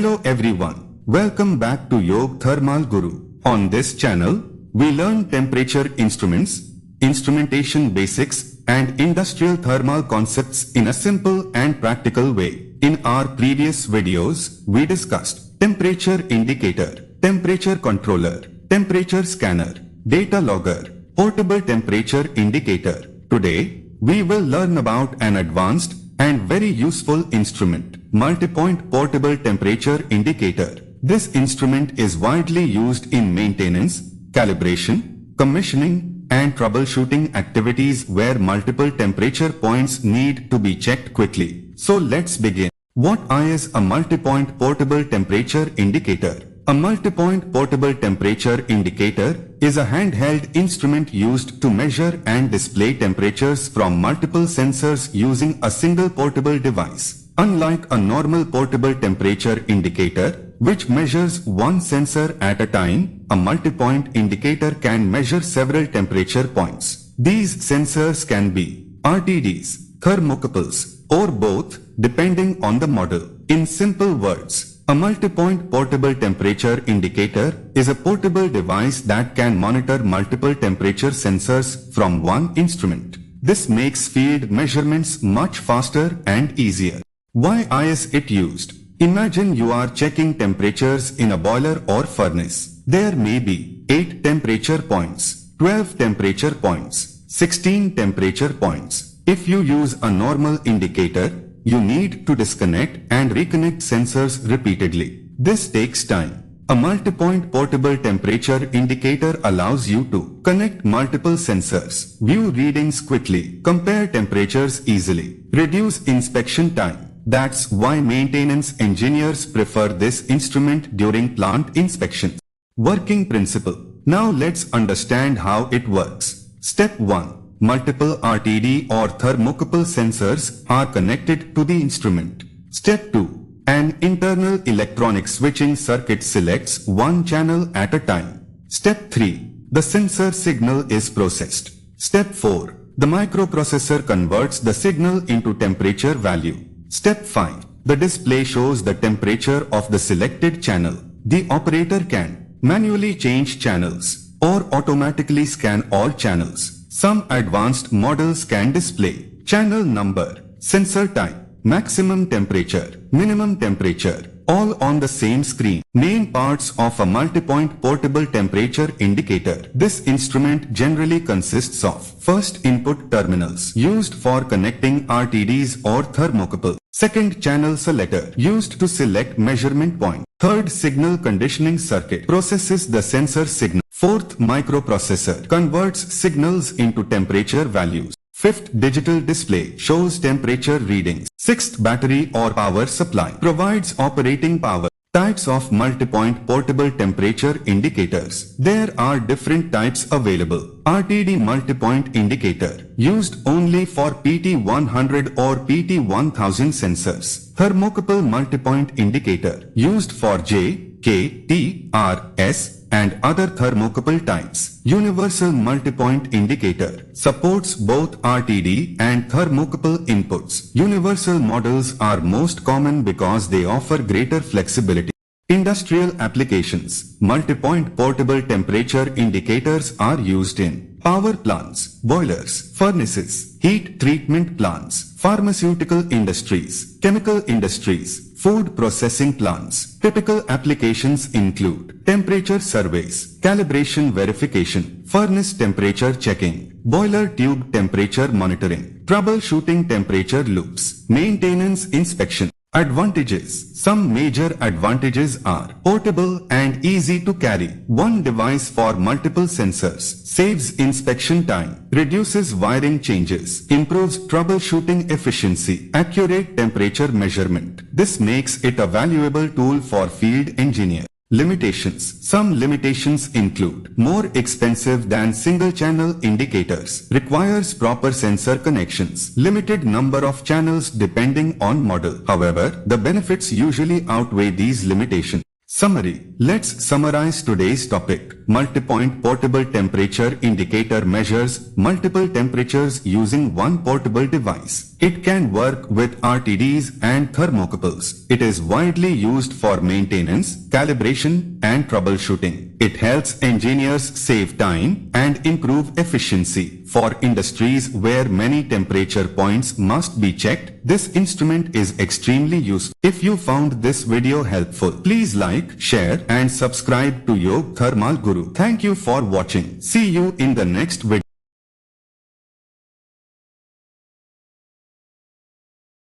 Hello everyone, welcome back to Yog Thermal Guru. On this channel, we learn temperature instruments, instrumentation basics, and industrial thermal concepts in a simple and practical way. In our previous videos, we discussed temperature indicator, temperature controller, temperature scanner, data logger, portable temperature indicator. Today, we will learn about an advanced and very useful instrument, Multipoint Portable Temperature Indicator. This instrument is widely used in maintenance, calibration, commissioning, and troubleshooting activities where multiple temperature points need to be checked quickly. So let's begin. What is a multipoint portable temperature indicator? A multipoint portable temperature indicator is a handheld instrument used to measure and display temperatures from multiple sensors using a single portable device. Unlike a normal portable temperature indicator, which measures one sensor at a time, a multipoint indicator can measure several temperature points. These sensors can be RTDs, thermocouples, or both, depending on the model. In simple words, a multipoint portable temperature indicator is a portable device that can monitor multiple temperature sensors from one instrument. This makes field measurements much faster and easier. Why is it used? Imagine you are checking temperatures in a boiler or furnace. There may be 8 temperature points, 12 temperature points, 16 temperature points. If you use a normal indicator, you need to disconnect and reconnect sensors repeatedly. This takes time. A multipoint portable temperature indicator allows you to connect multiple sensors, view readings quickly, compare temperatures easily, reduce inspection time. That's why maintenance engineers prefer this instrument during plant inspections. Working principle. Now let's understand how it works. Step 1. Multiple RTD or thermocouple sensors are connected to the instrument. Step 2. An internal electronic switching circuit selects one channel at a time. Step 3. The sensor signal is processed. Step 4. The microprocessor converts the signal into temperature value. Step 5. The display shows the temperature of the selected channel. The operator can manually change channels or automatically scan all channels. Some advanced models can display channel number, sensor type, maximum temperature, minimum temperature, all on the same screen. Main parts of a multipoint portable temperature indicator. This instrument generally consists of first input terminals used for connecting RTDs or thermocouple. Second channel selector used to select measurement point. Third signal conditioning circuit processes the sensor signal. Fourth microprocessor converts signals into temperature values. Fifth digital display shows temperature readings. Sixth battery or power supply provides operating power. Types of multipoint portable temperature indicators. There are different types available. RTD multipoint indicator used only for PT100 or PT1000 sensors. Thermocouple multipoint indicator used for J, K, T, R, S and other thermocouple types. Universal multipoint indicator supports both RTD and thermocouple inputs. Universal models are most common because they offer greater flexibility. Industrial applications. Multipoint portable temperature indicators are used in power plants, boilers, furnaces, heat treatment plants, pharmaceutical industries, chemical industries, food processing plants. Typical applications include temperature surveys, calibration verification, furnace temperature checking, boiler tube temperature monitoring, troubleshooting temperature loops, maintenance inspection. Advantages. Some major advantages are portable and easy to carry. One device for multiple sensors. Saves inspection time. Reduces wiring changes. Improves troubleshooting efficiency. Accurate temperature measurement. This makes it a valuable tool for field engineers. Limitations. Some limitations include more expensive than single-channel indicators, requires proper sensor connections, limited number of channels depending on model. However, the benefits usually outweigh these limitations. Summary. Let's summarize today's topic. Multipoint portable temperature indicator measures multiple temperatures using one portable device. It can work with RTDs and thermocouples. It is widely used for maintenance, calibration, and troubleshooting. It helps engineers save time and improve efficiency. For industries where many temperature points must be checked, this instrument is extremely useful. If you found this video helpful, please like, share, and subscribe to Yog Thermal Guru. Thank you for watching. See you in the next video.